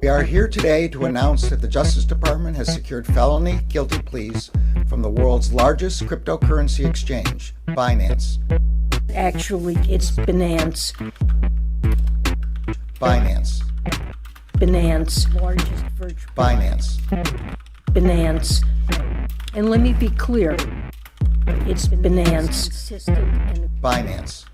We are here today to announce that the Justice Department has secured felony guilty pleas from the world's largest cryptocurrency exchange, Binance. Actually, it's Binance. Binance. Binance. Largest virtual. Binance. Binance. And let me be clear. It's Binance. Binance.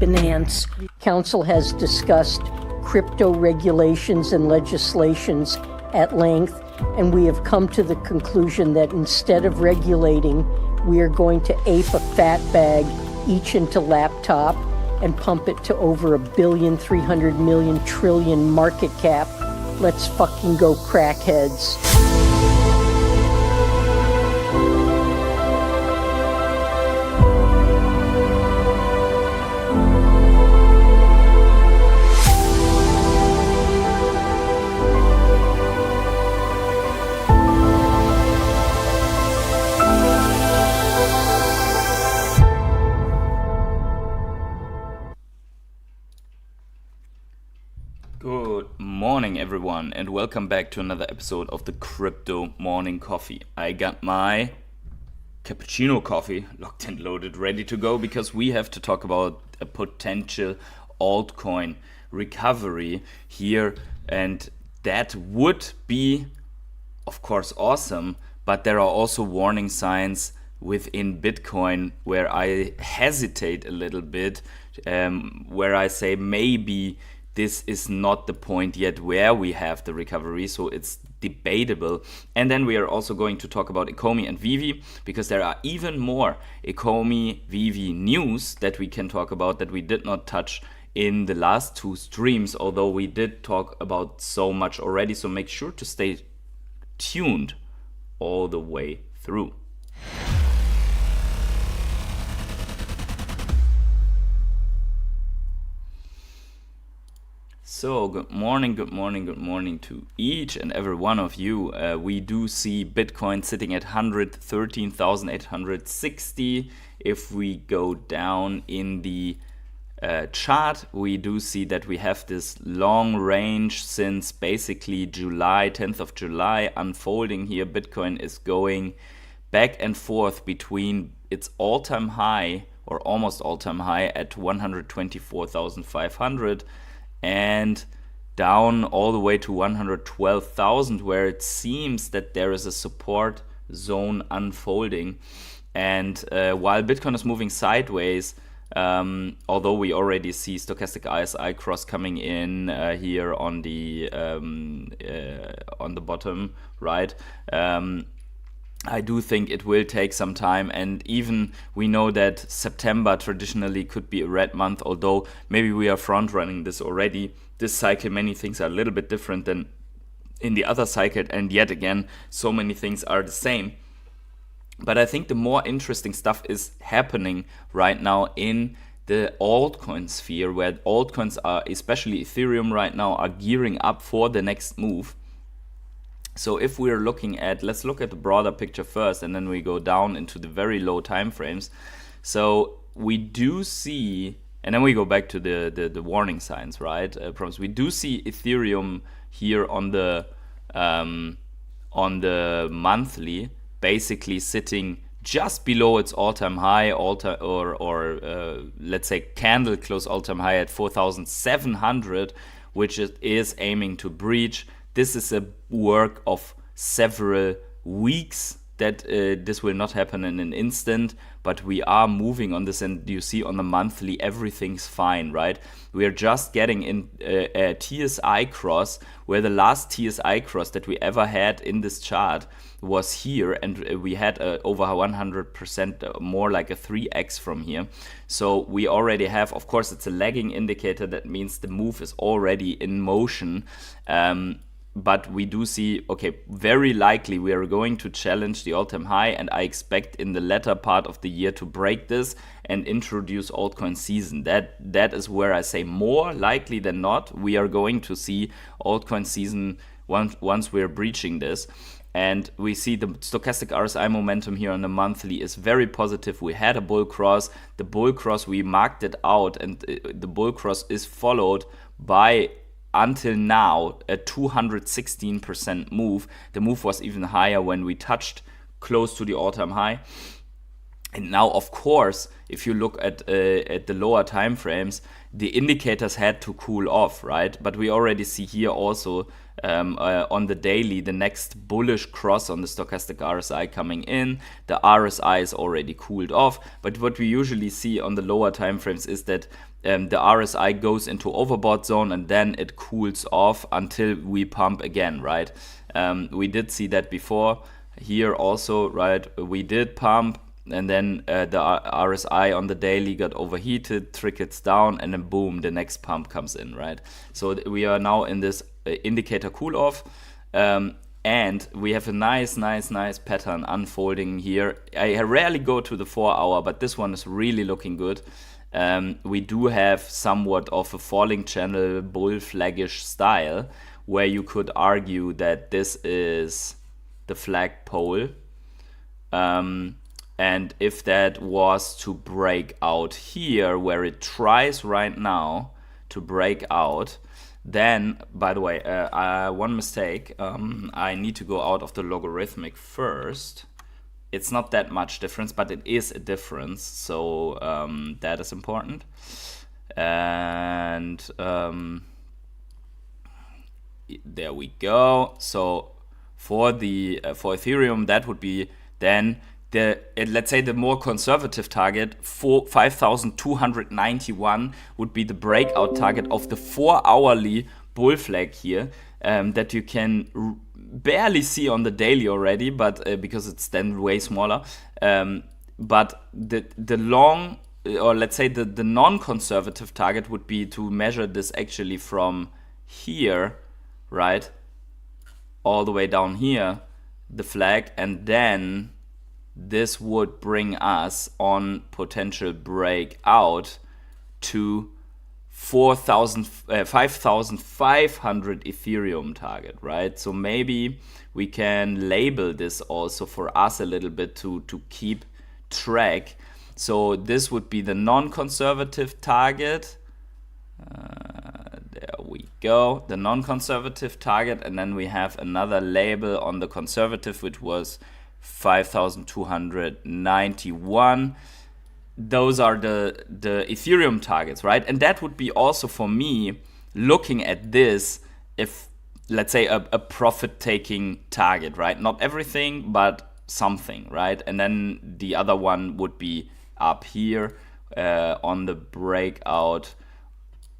Binance. Council has discussed crypto regulations and legislations at length, and we have come to the conclusion that instead of regulating, we are going to ape a fat bag each into laptop and pump it to over $1,300,000,000,000,000,000,000,000 market cap. Let's fucking go, crackheads. Good morning, everyone, and welcome back to another episode of the Crypto Morning Coffee. I got my cappuccino coffee locked and loaded, ready to go, because we have to talk about a potential altcoin recovery here, and that would be, of course, awesome, but there are also warning signs within Bitcoin where I hesitate a little bit, where I say maybe this is not the point yet where we have the recovery, so it's debatable. And then we are also going to talk about Ecomi and VeVe, because there are even more Ecomi VeVe news that we can talk about that we did not touch in the last two streams, although we did talk about so much already. So make sure to stay tuned all the way through. So good morning to each and every one of you. We do see Bitcoin sitting at 113,860. If we go down in the chart, we do see that we have this long range since basically July, 10th of July, unfolding here. Bitcoin is going back and forth between its all-time high or almost all-time high at 124,500 and down all the way to 112,000, where it seems that there is a support zone unfolding. And while Bitcoin is moving sideways, although we already see stochastic RSI cross coming in here on the bottom right, I do think it will take some time, and even we know that September traditionally could be a red month, although maybe we are front running this already. This cycle, many things are a little bit different than in the other cycle, and yet again, so many things are the same. But I think the more interesting stuff is happening right now in the altcoin sphere, where altcoins are, especially Ethereum right now, are gearing up for the next move. So if we're looking at, let's look at the broader picture first, and then we go down into the very low time frames. So we do see, and then we go back to the warning signs, right? We do see Ethereum here on the monthly, basically sitting just below its all-time high, let's say candle close all-time high at 4,700, which it is aiming to breach. This is a work of several weeks that this will not happen in an instant, but we are moving on this, and you see on the monthly everything's fine, right? We are just getting in a TSI cross, where the last TSI cross that we ever had in this chart was here, and we had over 100% more, like a 3x from here. So we already have, of course, it's a lagging indicator. That means the move is already in motion. But we do see, okay, very likely we are going to challenge the all-time high, and I expect in the latter part of the year to break this and introduce altcoin season. That is where I say more likely than not we are going to see altcoin season once we're breaching this. And we see the stochastic RSI momentum here on the monthly is very positive. We had a bull cross. The bull cross, we marked it out, and the bull cross is followed by until now a 216% move. The move was even higher when we touched close to the all-time high. And now, of course, if you look at the lower time frames, the indicators had to cool off, right? But we already see here also on the daily, the next bullish cross on the stochastic RSI coming in. The RSI is already cooled off. But what we usually see on the lower time frames is that the RSI goes into overbought zone and then it cools off until we pump again, right? We did see that before. Here also, right, we did pump, and then the RSI on the daily got overheated, trickles down, and then boom, the next pump comes in, right? So we are now in this indicator cool off, and we have a nice pattern unfolding here. I rarely go to the 4 hour, but this one is really looking good. We do have somewhat of a falling channel bull flaggish style, where you could argue that this is the flagpole. And if that was to break out here, where it tries right now to break out, then, by the way, one mistake, I need to go out of the logarithmic first. It's not that much difference, but it is a difference, so that is important. And there we go. So for Ethereum, that would be then let's say the more conservative target, 5,291 would be the breakout target of the 4-hourly bull flag here, that you can barely see on the daily already, but because it's then way smaller. But the long, or let's say the non-conservative target would be to measure this actually from here, right, all the way down here, the flag, and then this would bring us on potential breakout to 5,500 Ethereum target, right? So maybe we can label this also for us a little bit to keep track. So this would be the non-conservative target. There we go, the non-conservative target, and then we have another label on the conservative, which was 5,291. Those are the Ethereum targets, right? And that would be also for me looking at this, if let's say a profit-taking target, right? Not everything, but something, right? And then the other one would be up here on the breakout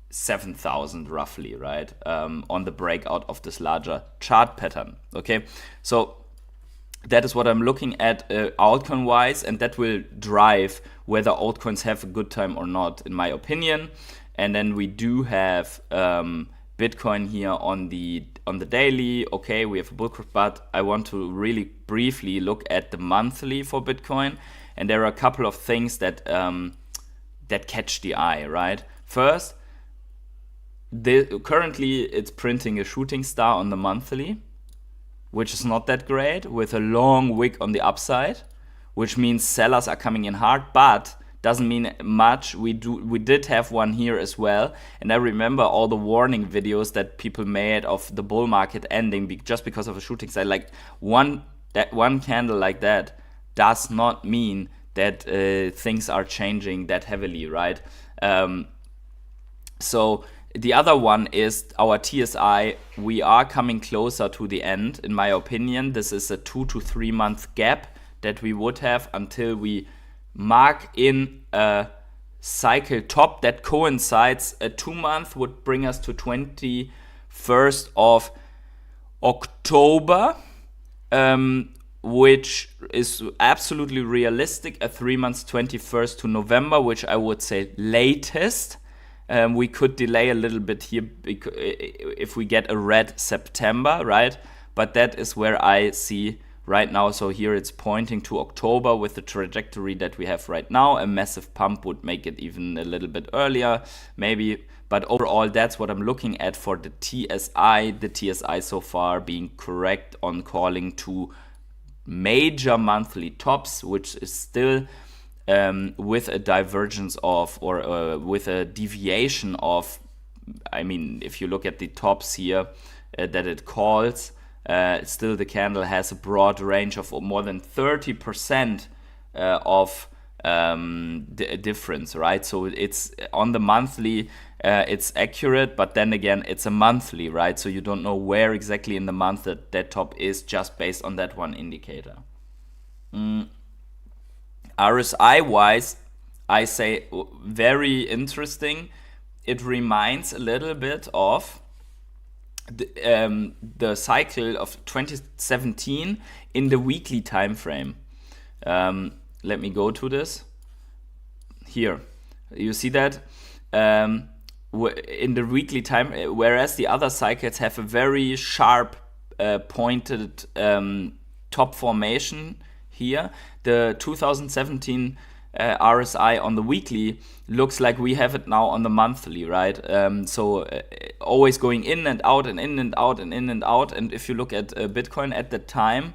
7,000 roughly, right? On the breakout of this larger chart pattern. Okay, so that is what I'm looking at altcoin wise, and that will drive whether altcoins have a good time or not, in my opinion. And then we do have Bitcoin here on the daily. Okay, we have a bull crush, but I want to really briefly look at the monthly for Bitcoin, and there are a couple of things that that catch the eye, right? First, currently it's printing a shooting star on the monthly, which is not that great, with a long wick on the upside, which means sellers are coming in hard, but doesn't mean much. We did have one here as well, and I remember all the warning videos that people made of the bull market ending just because of a shooting star. Like one candle like that does not mean that things are changing that heavily, right? So the other one is our TSI. We are coming closer to the end, in my opinion. This is a 2 to 3 month gap that we would have until we mark in a cycle top that coincides. A 2 month would bring us to 21st of October, which is absolutely realistic. A 3 months, 21st to November, which I would say latest. We could delay a little bit here if we get a red September, right? But that is where I see right now. So here it's pointing to October with the trajectory that we have right now. A massive pump would make it even a little bit earlier, maybe. But overall, that's what I'm looking at for the TSI. The TSI so far being correct on calling to major monthly tops, which is still with a divergence of, or with a deviation of I mean, if you look at the tops here that it calls, still the candle has a broad range of more than 30% of difference, right? So it's on the monthly, it's accurate, but then again, it's a monthly, right? So you don't know where exactly in the month that top is just based on that one indicator. RSI wise, I say very interesting. It reminds a little bit of the cycle of 2017 in the weekly time frame. Let me go to this. Here, you see that in the weekly time, whereas the other cycles have a very sharp pointed top formation here, the 2017 RSI on the weekly looks like we have it now on the monthly, right? So always going in and out and in and out and in and out. And if you look at Bitcoin at the time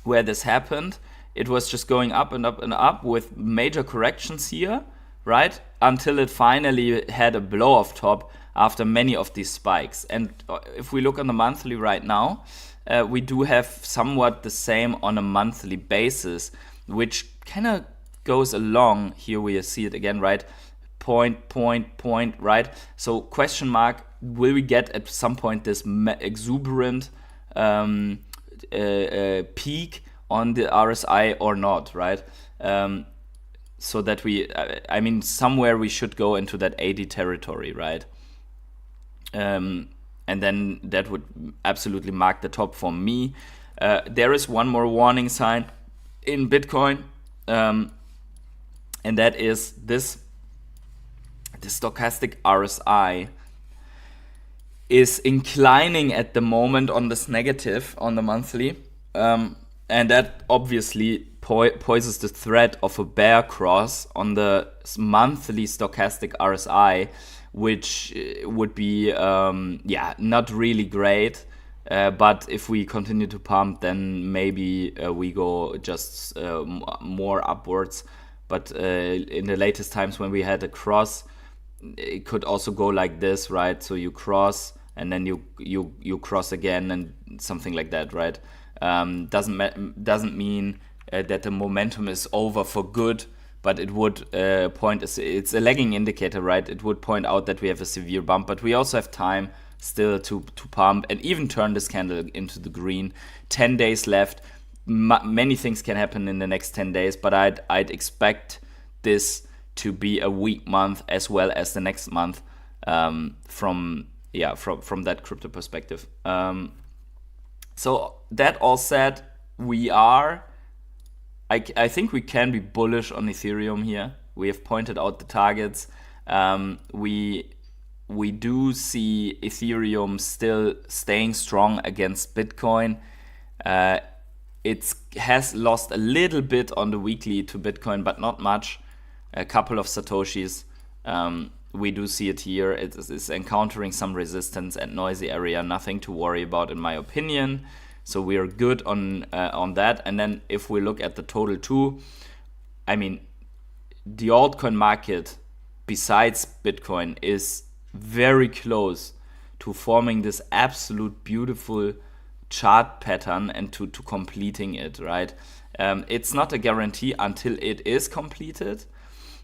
where this happened, it was just going up and up and up with major corrections here, right? Until it finally had a blow-off top after many of these spikes. And if we look on the monthly right now, we do have somewhat the same on a monthly basis, which kind of goes along. Here we see it again, right? Point, right? So question mark, will we get at some point this exuberant peak on the RSI or not, right? So that we, I mean, somewhere we should go into that 80 territory, right? And then that would absolutely mark the top for me. There is one more warning sign in Bitcoin, and that is this: the stochastic RSI is inclining at the moment on this negative on the monthly, and that obviously poses the threat of a bear cross on the monthly stochastic RSI, which would be not really great. But if we continue to pump, then maybe we go just more upwards. But in the latest times when we had a cross, it could also go like this, right? So you cross and then you cross again and something like that, right? Doesn't mean that the momentum is over for good, but it would point. It's a lagging indicator, right? It would point out that we have a severe bump, but we also have time still to pump and even turn this candle into the green. 10 days left. Many things can happen in the next 10 days, but I'd expect this to be a weak month as well as the next month from that crypto perspective. So that all said, I think we can be bullish on Ethereum here. We have pointed out the targets. We do see Ethereum still staying strong against Bitcoin. It has lost a little bit on the weekly to Bitcoin, but not much. A couple of Satoshis. We do see it here. It is encountering some resistance and noisy area. Nothing to worry about, in my opinion. So we are good on that. And then if we look at the total too, I mean, the altcoin market, besides Bitcoin, is very close to forming this absolute beautiful chart pattern and to completing it, right? It's not a guarantee until it is completed,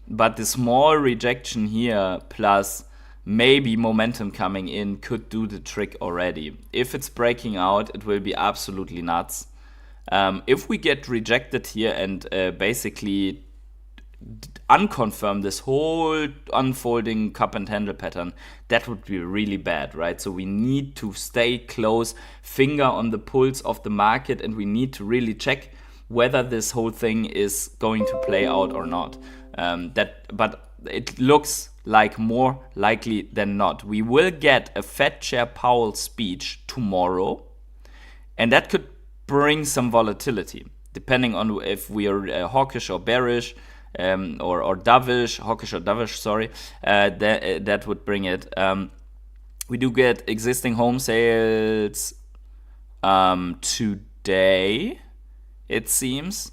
but the small rejection here plus maybe momentum coming in could do the trick already. If it's breaking out, it will be absolutely nuts. If we get rejected here and basically unconfirm this whole unfolding cup and handle pattern, that would be really bad, right? So we need to stay close, finger on the pulse of the market, and we need to really check whether this whole thing is going to play out or not. But it looks like more likely than not. We will get a Fed Chair Powell speech tomorrow, and that could bring some volatility, depending on if we are hawkish or bearish, or dovish, hawkish or dovish, sorry, that would bring it. We do get existing home sales today, it seems,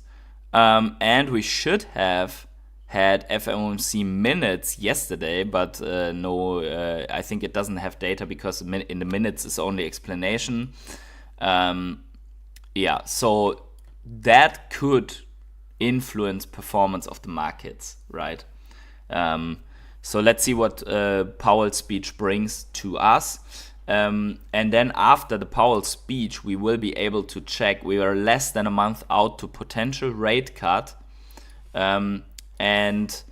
and we should have had FOMC minutes yesterday, but no, I think it doesn't have data because in the minutes is only explanation. Yeah, so that could influence performance of the markets, right? So let's see what Powell's speech brings to us. And then after the Powell speech, we will be able to check. We are less than a month out to potential rate cut. And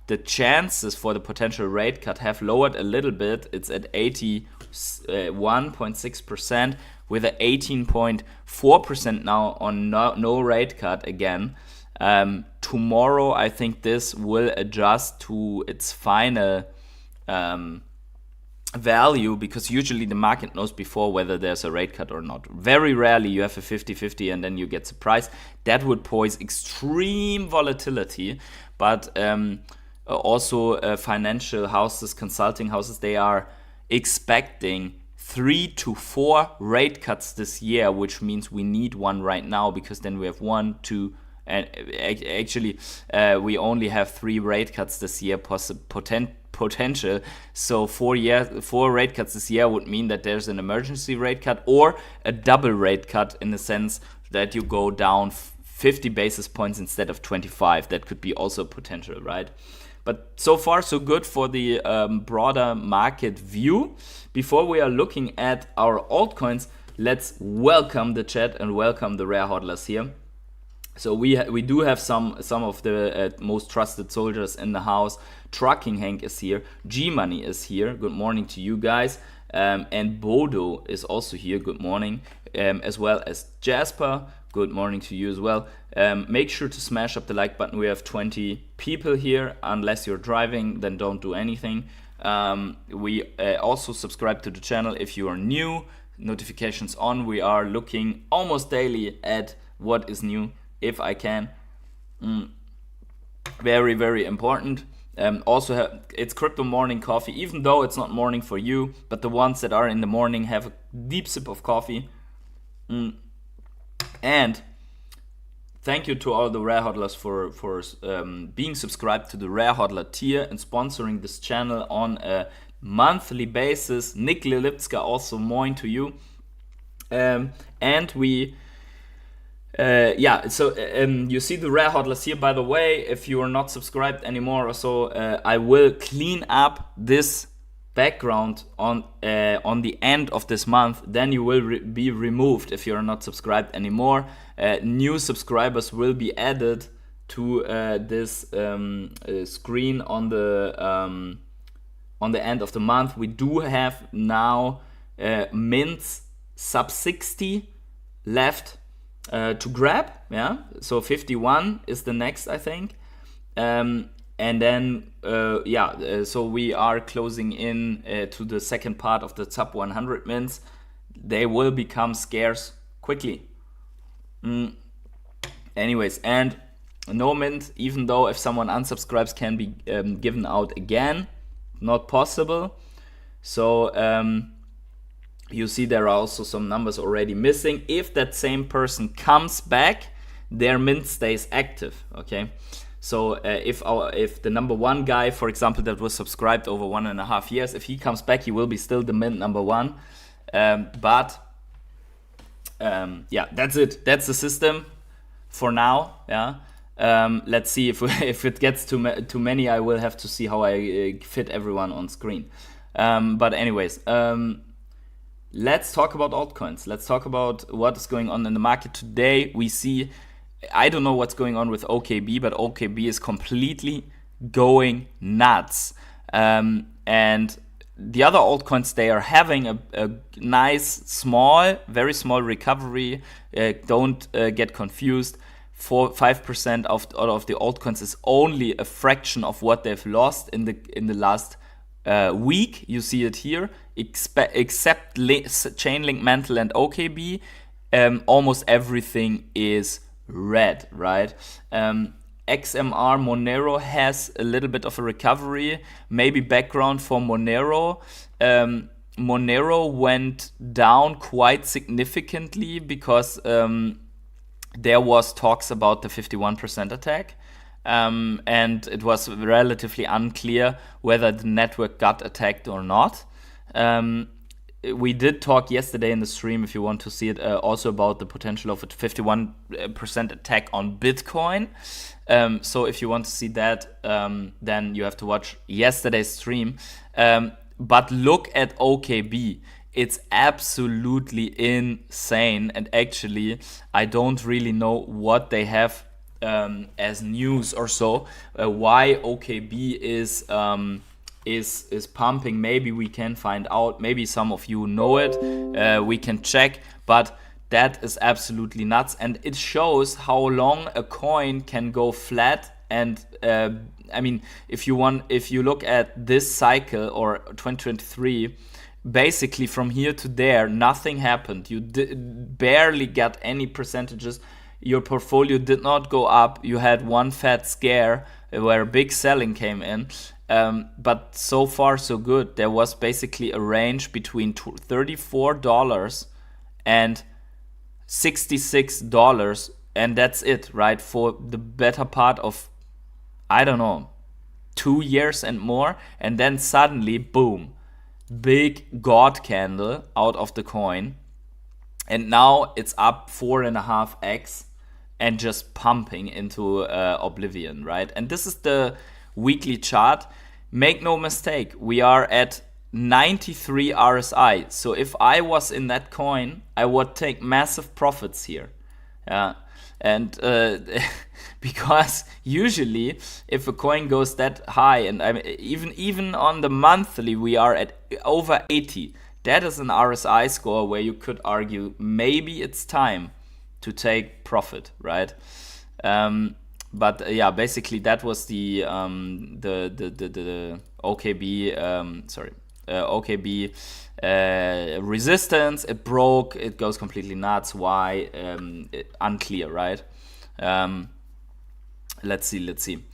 the chances for the potential rate cut have lowered a little bit. It's at 81.6% with an 18.4% now on no rate cut again. Tomorrow, I think this will adjust to its final value, because usually the market knows before whether there's a rate cut or not. Very rarely you have a 50-50 and then you get surprised. That would pose extreme volatility, but also financial houses, consulting houses, they are expecting 3 to 4 rate cuts this year, which means we need one right now, because then we have 1, 2, and actually we only have 3 rate cuts this year potential. So 4 rate cuts this year would mean that there's an emergency rate cut or a double rate cut, in the sense that you go down 50 basis points instead of 25. That could be also potential, right? But so far so good for the broader market view. Before we are looking at our altcoins, let's welcome the chat and welcome the rare hodlers here. So we do have some of the most trusted soldiers in the house. Trucking Hank is here. G-Money is here. Good morning to you guys. And Bodo is also here. Good morning. As well as Jasper. Good morning to you as well. Make sure to smash up the like button. We have 20 people here. Unless you're driving, then don't do anything. We also subscribe to the channel if you are new. Notifications on. We are looking almost daily at what is new, if I can. Very, very important. Also, it's crypto morning coffee, even though it's not morning for you, but the ones that are in the morning have a deep sip of coffee. And thank you to all the rare hodlers for being subscribed to the rare hodler tier and sponsoring this channel on a monthly basis. Nick Lilipska, also moin to you. And we you see the rare hodlers here. By the way, if you are not subscribed anymore or so, I will clean up this background on the end of this month. Then you will be removed if you are not subscribed anymore. New subscribers will be added to this screen on the end of the month. We do have now mints sub 60 left to grab, yeah. So 51 is the next, I think, and then so we are closing in to the second part of the sub 100 mints. They will become scarce quickly. Anyways, and no mint, even though if someone unsubscribes, can be given out again. Not possible. So you see there are also some numbers already missing. If that same person comes back, their mint stays active, okay? So if the number one guy, for example, that was subscribed over 1.5 years, if he comes back, he will be still the mint number one. That's it. That's the system for now, yeah. Let's see if it gets too many. I will have to see how I fit everyone on screen. But anyways, let's talk about altcoins. Let's talk about what is going on in the market today. We see, I don't know what's going on with OKB, but OKB is completely going nuts. And the other altcoins, they are having a nice, very small recovery. Don't get confused. 5% of the altcoins is only a fraction of what they've lost in the last week. You see it here. Except Chainlink, Mantle, and OKB, almost everything is red, right? XMR Monero has a little bit of a recovery. Maybe background for Monero. Monero went down quite significantly because there was talks about the 51% attack. and it was relatively unclear whether the network got attacked or not. We did talk yesterday in the stream, if you want to see it, also about the potential of a 51% attack on Bitcoin. So if you want to see that, then you have to watch yesterday's stream. But look at OKB. It's absolutely insane. And actually, I don't really know what they have as news or so. Why OKB is pumping. Maybe we can find out. Maybe some of you know it. We can check. But that is absolutely nuts. And it shows how long a coin can go flat. And I mean, if you look at this cycle or 2023, basically from here to there, nothing happened. You barely got any percentages. Your portfolio did not go up. You had one fat scare where big selling came in. But so far so good. There was basically a range between $34 and $66, and that's it, right? For the better part of, I don't know, 2 years and more, and then suddenly, boom, big God candle out of the coin, and now it's up 4.5x and just pumping into oblivion, right? And this is the weekly chart. Make no mistake, we are at 93 RSI. So if I was in that coin, I would take massive profits here. And because usually if a coin goes that high, and even on the monthly we are at over 80, that is an RSI score where you could argue maybe it's time to take profit, right? But yeah, basically that was the OKB OKB resistance. It broke. It goes completely nuts. Why? Unclear, right? Let's see.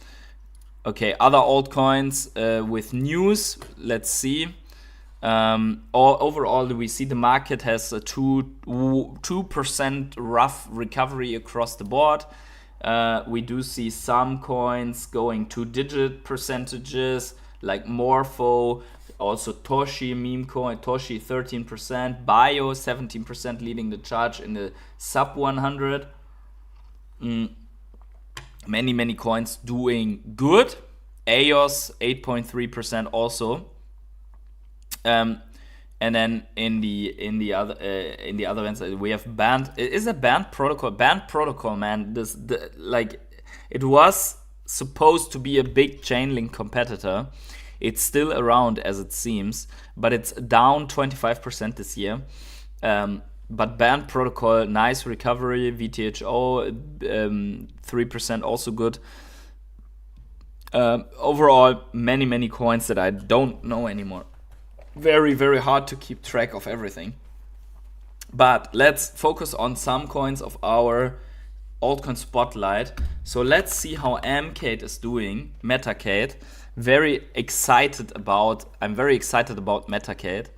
Okay, other altcoins with news. Let's see. Overall, we see the market has a 2% rough recovery across the board. We do see some coins going 2-digit percentages, like Morpho, also Toshi meme coin, Toshi 13%, Bio 17% leading the charge in the sub 100. Many coins doing good. EOS 8.3% also. And then in the other ends we have Band. It is a Band protocol, man. It was supposed to be a big Chainlink competitor. It's still around as it seems, but it's down 25% this year. But Band protocol, nice recovery. VTHO 3% also good. Overall, many coins that I don't know anymore. Very, very hard to keep track of everything. But let's focus on some coins of our altcoin spotlight. So let's see how MCATE is doing. MetaCATE. I'm very excited about MetaCATE.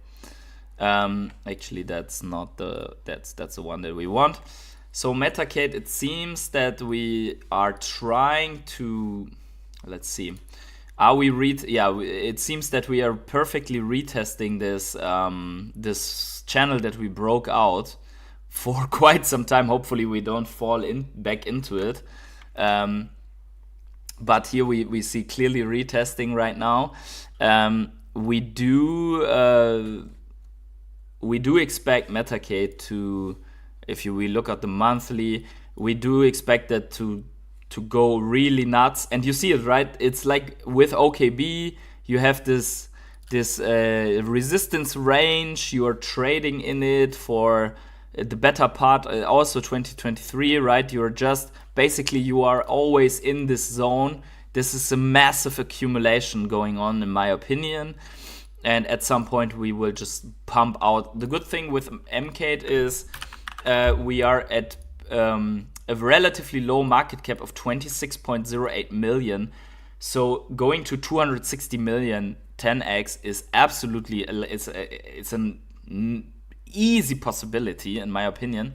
Actually, that's the one that we want. So MetaCATE, it seems that we are trying to, let's see. It seems that we are perfectly retesting this channel that we broke out for quite some time. Hopefully we don't fall back into it. But here we see clearly retesting right now. We do expect MetaCATE to, if we look at the monthly, we do expect that to go really nuts. And you see it, right? It's like with OKB, you have this resistance range. You are trading in it for the better part, also 2023, right? You are always in this zone. This is a massive accumulation going on, in my opinion. And at some point, we will just pump out. The good thing with MCATE is we are at a relatively low market cap of 26.08 million. So going to 260 million 10x is absolutely, it's an easy possibility in my opinion.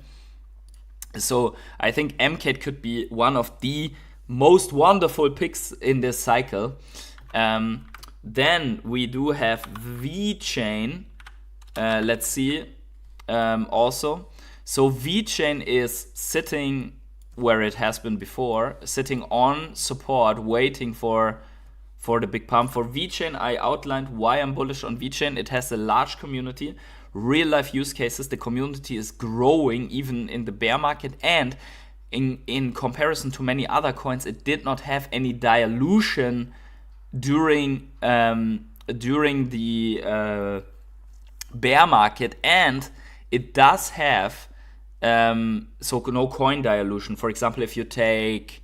So I think MCATE could be one of the most wonderful picks in this cycle. Then we do have VeChain. Let's see. Also, so VeChain is sitting where it has been before, sitting on support, waiting for the big pump. For VeChain, I outlined why I'm bullish on VeChain. It has a large community, real life use cases. The community is growing even in the bear market, and in comparison to many other coins, it did not have any dilution during the bear market, and it does have so no coin dilution. For example, if you take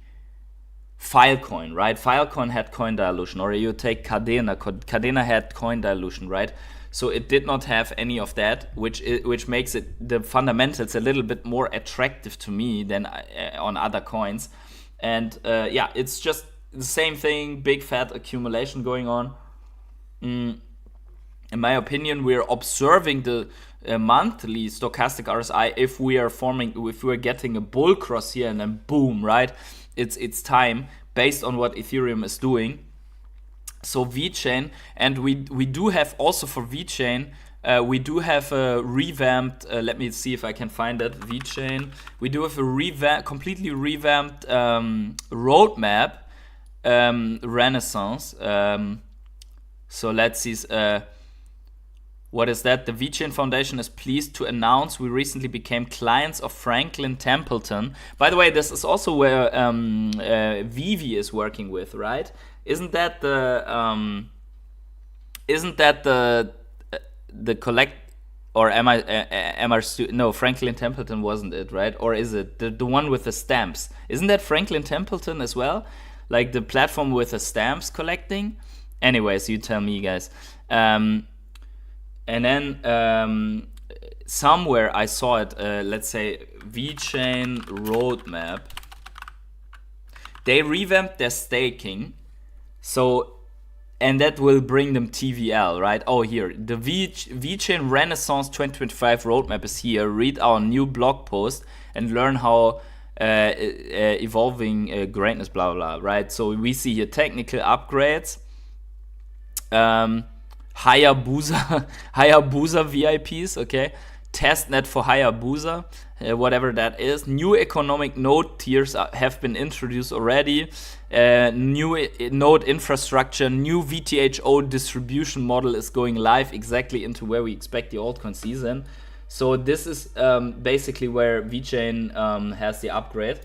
Filecoin, right? Filecoin had coin dilution, or you take Cadena had coin dilution, right? So it did not have any of that, which makes it the fundamentals a little bit more attractive to me than on other coins. And yeah, it's just the same thing, big fat accumulation going on. In my opinion, we're observing the monthly stochastic RSI. If we are getting a bull cross here and then boom, right? It's time based on what Ethereum is doing. So VeChain, and we do have also for VeChain, we do have a revamped. Let me see if I can find it. VeChain. We do have a completely revamped roadmap. Renaissance. So let's see. What is that? The VeChain Foundation is pleased to announce we recently became clients of Franklin Templeton. By the way, this is also where VeVe is working with, right? Isn't that the collect? Or no, Franklin Templeton wasn't it, right? Or is it the one with the stamps? Isn't that Franklin Templeton as well? Like the platform with the stamps collecting? Anyways, you tell me, guys. And then somewhere I saw it, let's say VeChain roadmap. They revamped their staking. So, and that will bring them TVL, right? Oh, here, the VeChain Renaissance 2025 roadmap is here. Read our new blog post and learn how evolving greatness, blah, blah, blah, right? So we see here technical upgrades. Hayabusa VIPs, okay? Testnet for Hayabusa, whatever that is. New economic node tiers have been introduced already. New node infrastructure, new VTHO distribution model is going live exactly into where we expect the altcoin season. So this is basically where VeChain has the upgrade.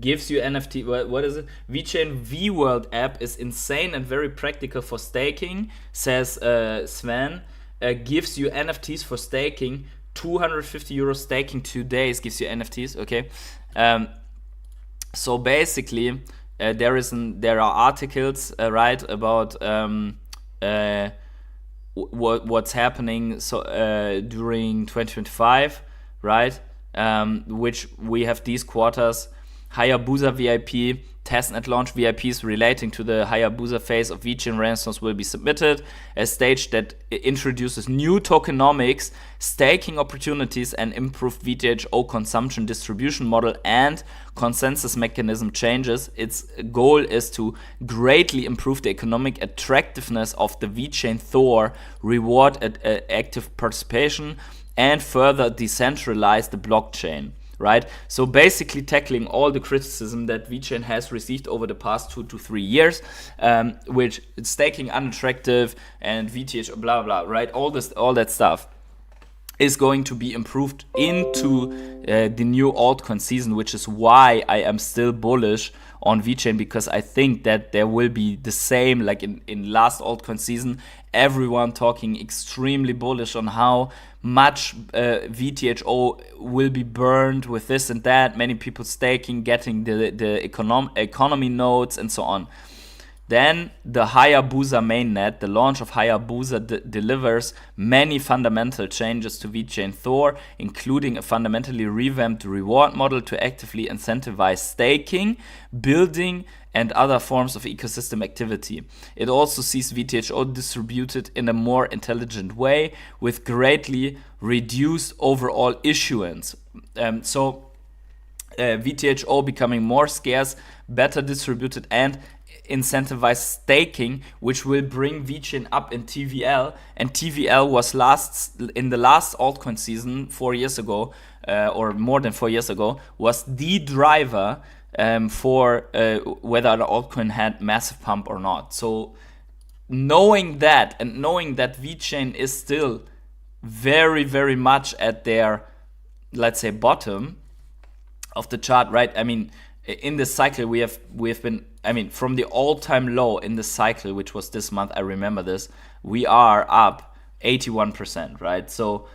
Gives you NFT, what is it? VeChain VWorld app is insane and very practical for staking, says Sven. Gives you NFTs for staking, 250 euros staking 2 days gives you NFTs, okay? So basically, there are articles, right, about what's happening during 2025, right? Which we have these quarters. Hayabusa VIP, testnet launch VIPs relating to the Hayabusa phase of VeChain Renaissance will be submitted. A stage that introduces new tokenomics, staking opportunities, and improved VTHO consumption distribution model and consensus mechanism changes. Its goal is to greatly improve the economic attractiveness of the VeChain Thor, reward active participation, and further decentralize the blockchain. Right, so basically tackling all the criticism that VeChain has received over the past 2 to 3 years, which it's staking unattractive and VTH blah blah, right? All that stuff is going to be improved into the new altcoin season, which is why I am still bullish on VeChain, because I think that there will be the same like in last altcoin season. Everyone talking extremely bullish on how much VTHO will be burned with this and that. Many people staking, getting the economy nodes and so on. Then the Hayabusa mainnet, the launch of Hayabusa delivers many fundamental changes to VeChain Thor, including a fundamentally revamped reward model to actively incentivize staking, building, and other forms of ecosystem activity. It also sees VTHO distributed in a more intelligent way with greatly reduced overall issuance. So VTHO becoming more scarce, better distributed, and incentivized staking, which will bring VeChain up in TVL. And TVL was in the last altcoin season 4 years ago, or more than 4 years ago, was the driver for whether the altcoin had massive pump or not. So knowing that, and knowing that VeChain is still very, very much at their, let's say, bottom of the chart, right? I mean, in this cycle we have been, I mean, from the all-time low in the cycle, which was this month, I remember this, we are up 81%, right? So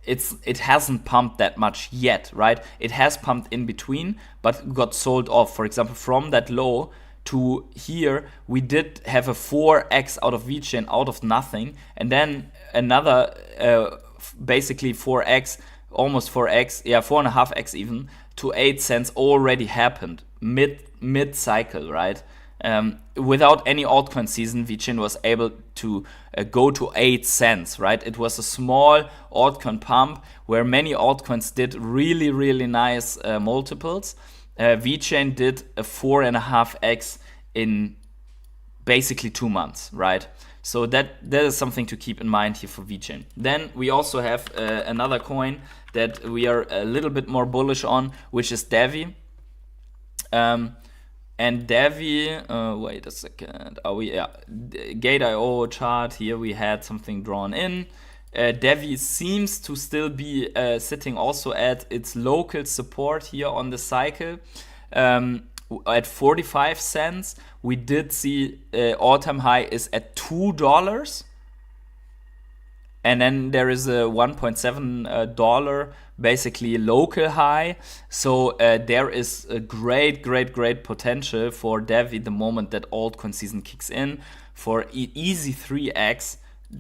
it hasn't pumped that much yet, right? It has pumped in between, but got sold off. For example, from that low to here, we did have a 4x out of VeChain out of nothing, and then another basically 4x, almost 4x, yeah, 4.5x even, to 8 cents already happened mid cycle, right? Without any altcoin season, VeChain was able to go to 8 cents, right? It was a small altcoin pump where many altcoins did really, really nice multiples. VeChain did a 4.5x in basically 2 months, right? So that is something to keep in mind here for VeChain. Then we also have another coin that we are a little bit more bullish on, which is VeVe. And VeVe, wait a second, Gate.io chart, here we had something drawn in. VeVe seems to still be sitting also at its local support here on the cycle. At 45 cents, we did see all-time high is at $2. And then there is a $1.7 basically local high. So there is a great potential for VeVe the moment that altcoin season kicks in, for easy 3x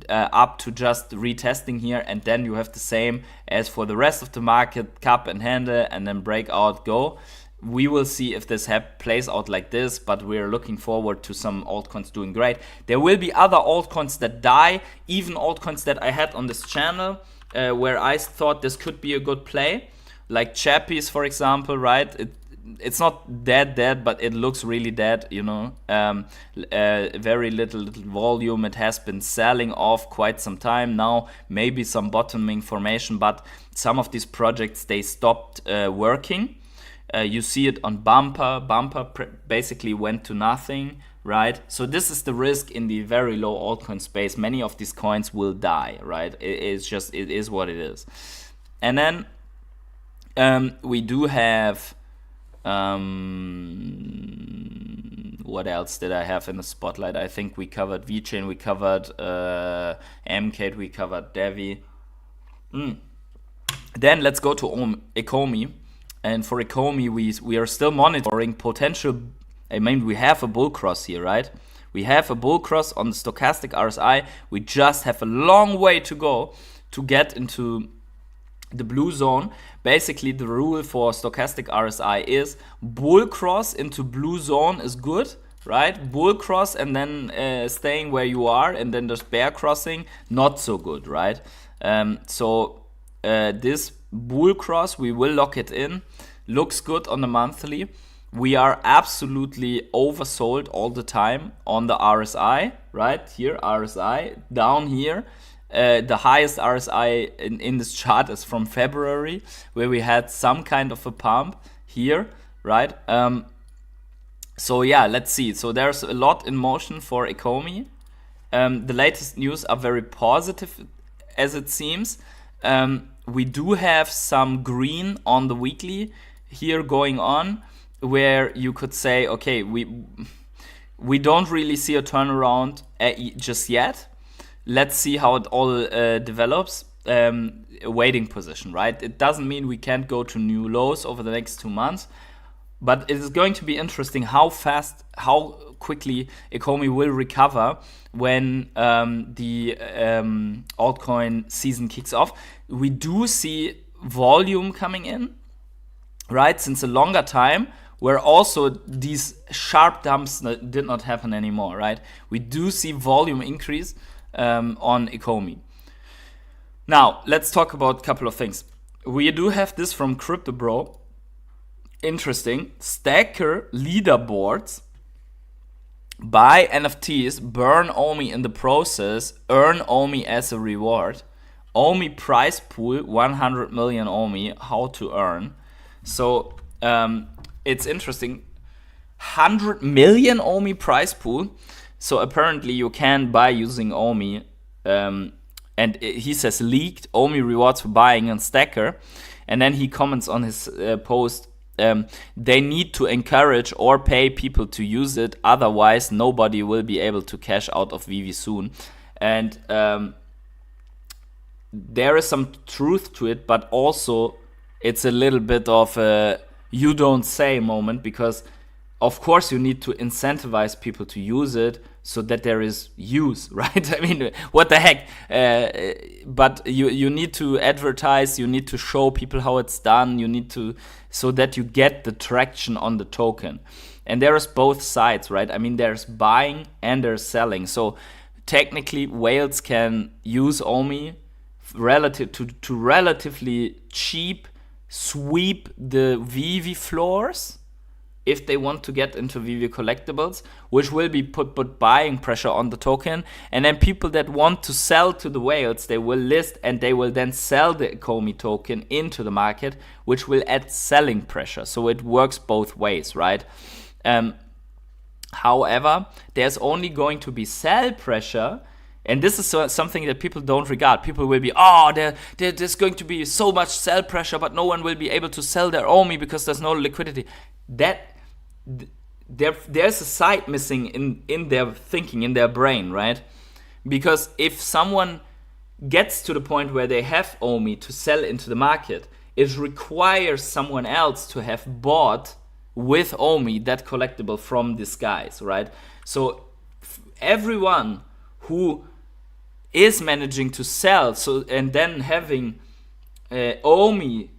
up to just retesting here. And then you have the same as for the rest of the market, cup and handle, and then breakout, go. We will see if this plays out like this, but we're looking forward to some altcoins doing great. There will be other altcoins that die, even altcoins that I had on this channel, where I thought this could be a good play, like Chappies, for example, right? It's not dead, but it looks really dead, you know. Very little volume. It has been selling off quite some time now, maybe some bottoming formation, but some of these projects, they stopped working. You see it on Bumper. Bumper basically went to nothing, right? So this is the risk in the very low altcoin space. Many of these coins will die, right? It is what it is. And then we do have, what else did I have in the spotlight? I think we covered VeChain, we covered MCAT, we covered VeVe. Then let's go to Ecomi. And for Ecomi, we are still monitoring potential. I mean, we have a bull cross here, right? We have a bull cross on the stochastic RSI. We just have a long way to go to get into the blue zone. Basically, the rule for stochastic RSI is bull cross into blue zone is good, right? Bull cross and then staying where you are, and then there's bear crossing, not so good, right? So this bull cross, we will lock it in. Looks good on the monthly. We are absolutely oversold all the time on the RSI, right? Here, RSI, down here. The highest RSI in this chart is from February, where we had some kind of a pump here, right? So yeah, let's see. So there's a lot in motion for Ecomi. The latest news are very positive, as it seems. We do have some green on the weekly here going on, where you could say, okay, we don't really see a turnaround just yet. Let's see how it all develops. A waiting position, right? It doesn't mean we can't go to new lows over the next 2 months, but it is going to be interesting how quickly Ecomi will recover when the altcoin season kicks off. We do see volume coming in, right, since a longer time, where also these sharp dumps did not happen anymore, right? We do see volume increase on Ecomi. Now, let's talk about a couple of things. We do have this from Crypto Bro. interesting, stacker leaderboards, buy NFTs, burn OMI in the process, earn OMI as a reward. OMI prize pool, 100 million OMI, how to earn. So it's interesting. 100 million OMI prize pool. So apparently you can buy using OMI. And he says leaked OMI rewards for buying on Stacker. And then he comments on his post, they need to encourage or pay people to use it. Otherwise, nobody will be able to cash out of VeVe soon. And there is some truth to it, but also it's a little bit of a you don't say moment, because of course you need to incentivize people to use it so that there is use, right? I mean, what the heck? But you need to advertise, you need to show people how it's done, you need to, so that you get the traction on the token. And there is both sides, right? I mean, there's buying and there's selling. So technically, whales can use OMI relative to relatively cheap, sweep the VeVe floors if they want to get into VeVe collectibles, which will be put buying pressure on the token. And then people that want to sell to the whales, they will list and they will then sell the Ecomi token into the market, which will add selling pressure. So it works both ways, right? However, there's only going to be sell pressure. And this is something that people don't regard. People will be, there's going to be so much sell pressure, but no one will be able to sell their OMI because there's no liquidity. There's a side missing in their thinking, in their brain, right? Because if someone gets to the point where they have OMI to sell into the market, it requires someone else to have bought with OMI that collectible from these guys, right? So everyone who is managing to sell, and then having OMI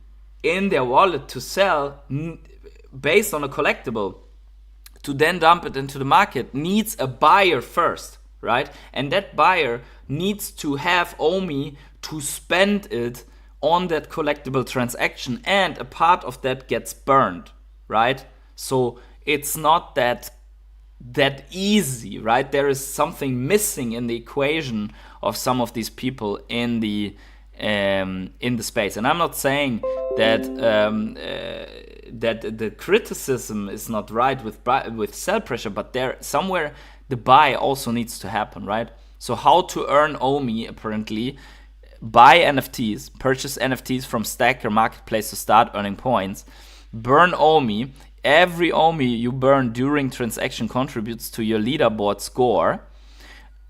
in their wallet to sell based on a collectible, to then dump it into the market, needs a buyer first, right? And that buyer needs to have OMI to spend it on that collectible transaction, and a part of that gets burned, right? So it's not that easy, right? There is something missing in the equation of some of these people in the space. And I'm not saying that that the criticism is not right with sell pressure, but there somewhere the buy also needs to happen, right? So how to earn OMI? Apparently, buy NFTs, purchase NFTs from Stacker Marketplace to start earning points, burn OMI. Every OMI you burn during transaction contributes to your leaderboard score.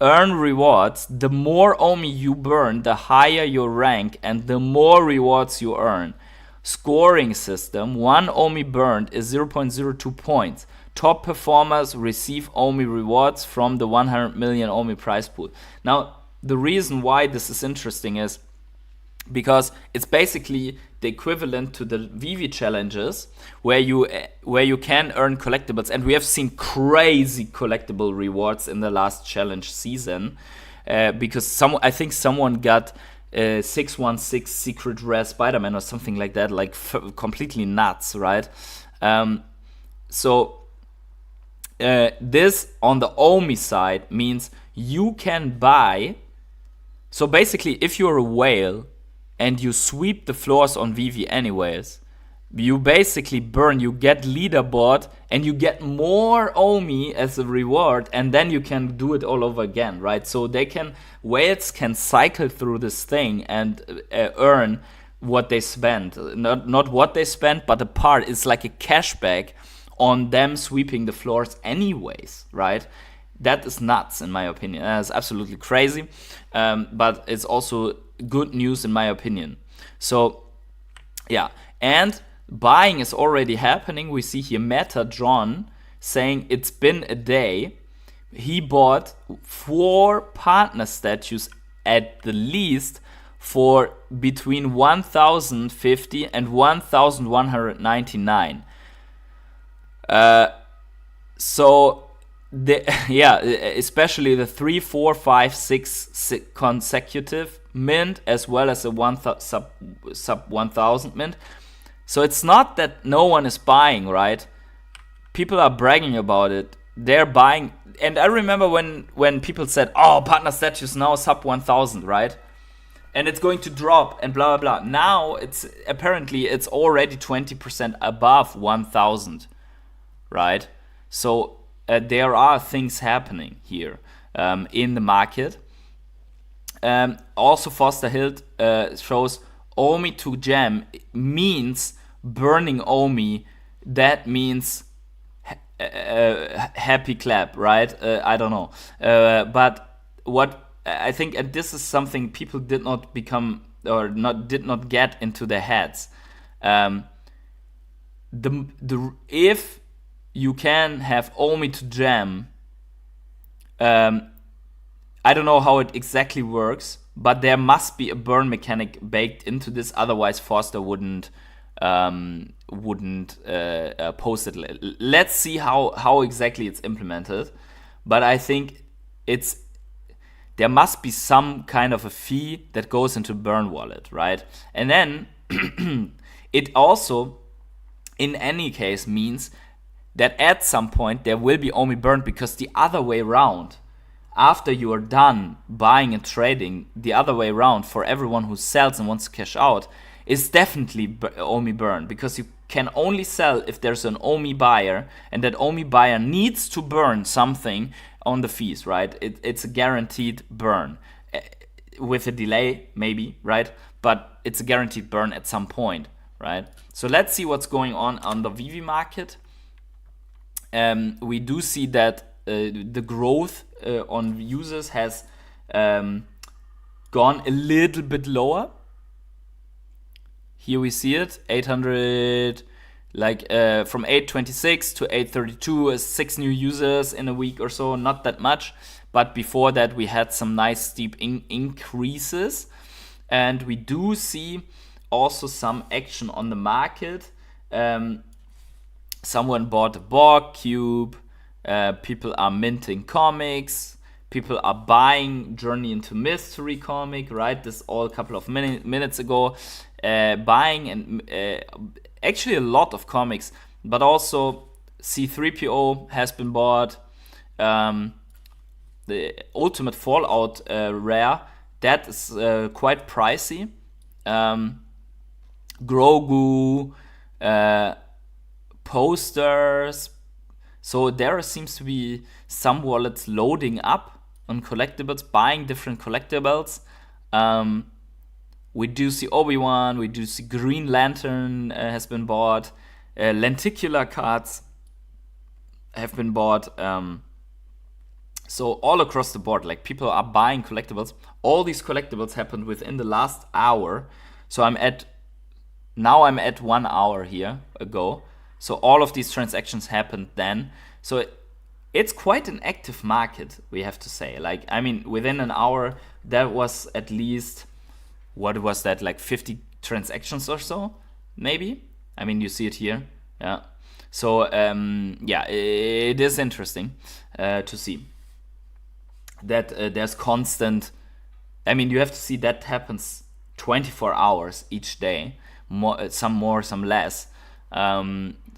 Earn rewards. The more OMI you burn, the higher your rank and the more rewards you earn. Scoring system. 1 OMI burned is 0.02 points. Top performers receive OMI rewards from the 100 million OMI prize pool. Now, the reason why this is interesting is because it's basically the equivalent to the VeVe challenges, where you can earn collectibles, and we have seen crazy collectible rewards in the last challenge season, because I think someone got 616 secret rare Spider-Man or something like that, like completely nuts, right? So this on the OMI side means you can buy. So basically, if you're a whale and you sweep the floors on VeVe anyways, you basically burn, you get leaderboard, and you get more OMI as a reward, and then you can do it all over again, right? So whales can cycle through this thing and earn what they spend. Not what they spent, but a part. It's like a cashback on them sweeping the floors anyways, right? That is nuts, in my opinion. That's absolutely crazy, but it's also good news, in my opinion. So, yeah, and buying is already happening. We see here Meta John saying it's been a day. He bought 4 partner statues at the least for between 1,050 and 1,199. So, especially the 3, 4, 5, 6 consecutive mint, as well as a sub 1,000 mint. So it's not that no one is buying, right? People are bragging about it. They're buying. And I remember when people said, oh, partner status now sub 1,000, right? And it's going to drop and blah, blah, blah. Now it's already 20% above 1,000, right? So there are things happening here in the market. Also, Foster Hilt shows OMI to jam means burning OMI. That means happy clap, right? I don't know. But what I think, and this is something people did not get into their heads. If you can have OMI to jam, I don't know how it exactly works, but there must be a burn mechanic baked into this. Otherwise, Foster wouldn't post it. Let's see how exactly it's implemented. But I think there must be some kind of a fee that goes into burn wallet, right? And then it also, in any case, means that at some point there will be OMI burned, because the other way around, after you are done buying and trading, the other way around for everyone who sells and wants to cash out is definitely OMI burn, because you can only sell if there's an OMI buyer, and that OMI buyer needs to burn something on the fees, right? It's a guaranteed burn with a delay, maybe, right? But it's a guaranteed burn at some point, right? So let's see what's going on the VeVe market. We do see that the growth on users has gone a little bit lower. Here we see it, 800, from 826 to 832, 6 new users in a week or so, not that much. But before that, we had some nice steep increases. And we do see also some action on the market. Someone bought a Borg cube. People are minting comics. People are buying Journey into Mystery comic, right? This all a couple of minutes ago. Buying and actually a lot of comics, but also C3PO has been bought. The Ultimate Fallout rare, that is quite pricey. Grogu, posters. So there seems to be some wallets loading up on collectibles, buying different collectibles. We do see Obi-Wan, we do see Green Lantern has been bought, lenticular cards have been bought. So all across the board, like, people are buying collectibles. All these collectibles happened within the last hour. So I'm at 1 hour here ago. So all of these transactions happened then. So it's quite an active market, we have to say. Like, I mean, within an hour, there was at least, what was that, like 50 transactions or so, maybe? I mean, you see it here, yeah. So, yeah, it is interesting to see that there's constant, I mean, you have to see that happens 24 hours each day, some more, some less.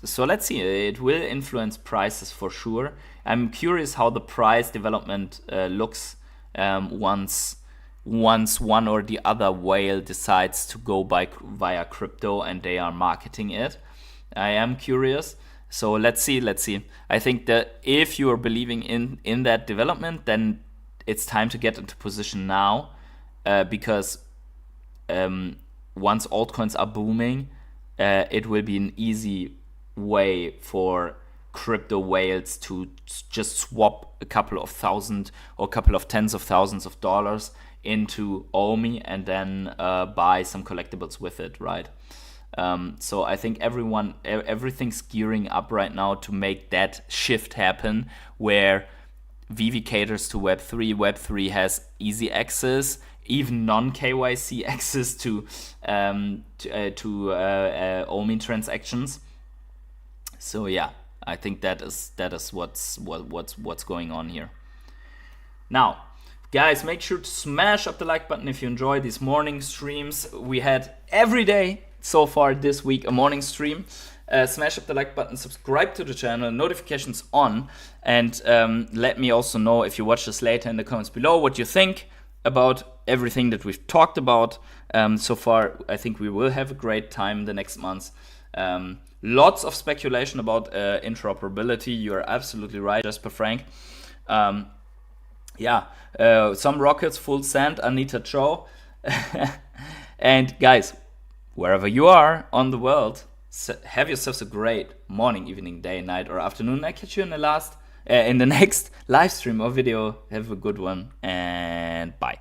So let's see, it will influence prices for sure. I'm curious how the price development looks once one or the other whale decides to go via crypto and they are marketing it. I am curious. So let's see. I think that if you are believing in that development, then it's time to get into position now, because once altcoins are booming, it will be an easy way for crypto whales to just swap a couple of thousand or a couple of tens of thousands of dollars into OMI and then buy some collectibles with it, right? So I think everything's gearing up right now to make that shift happen, where VeVe caters to Web3. Web3 has easy access, even non-KYC access to OMI transactions. So yeah, I think that is what's going on here. Now, guys, make sure to smash up the like button if you enjoy these morning streams. We had every day so far this week a morning stream. Smash up the like button, subscribe to the channel, notifications on, and let me also know if you watch this later in the comments below what you think about everything that we've talked about so far. I think we will have a great time the next months. Lots of speculation about interoperability. You're absolutely right, Jasper Frank. Some rockets, full send, Anita Cho. And guys, wherever you are on the world, have yourselves a great morning, evening, day, night, or afternoon. I catch you in the next live stream or video. Have a good one, and bye.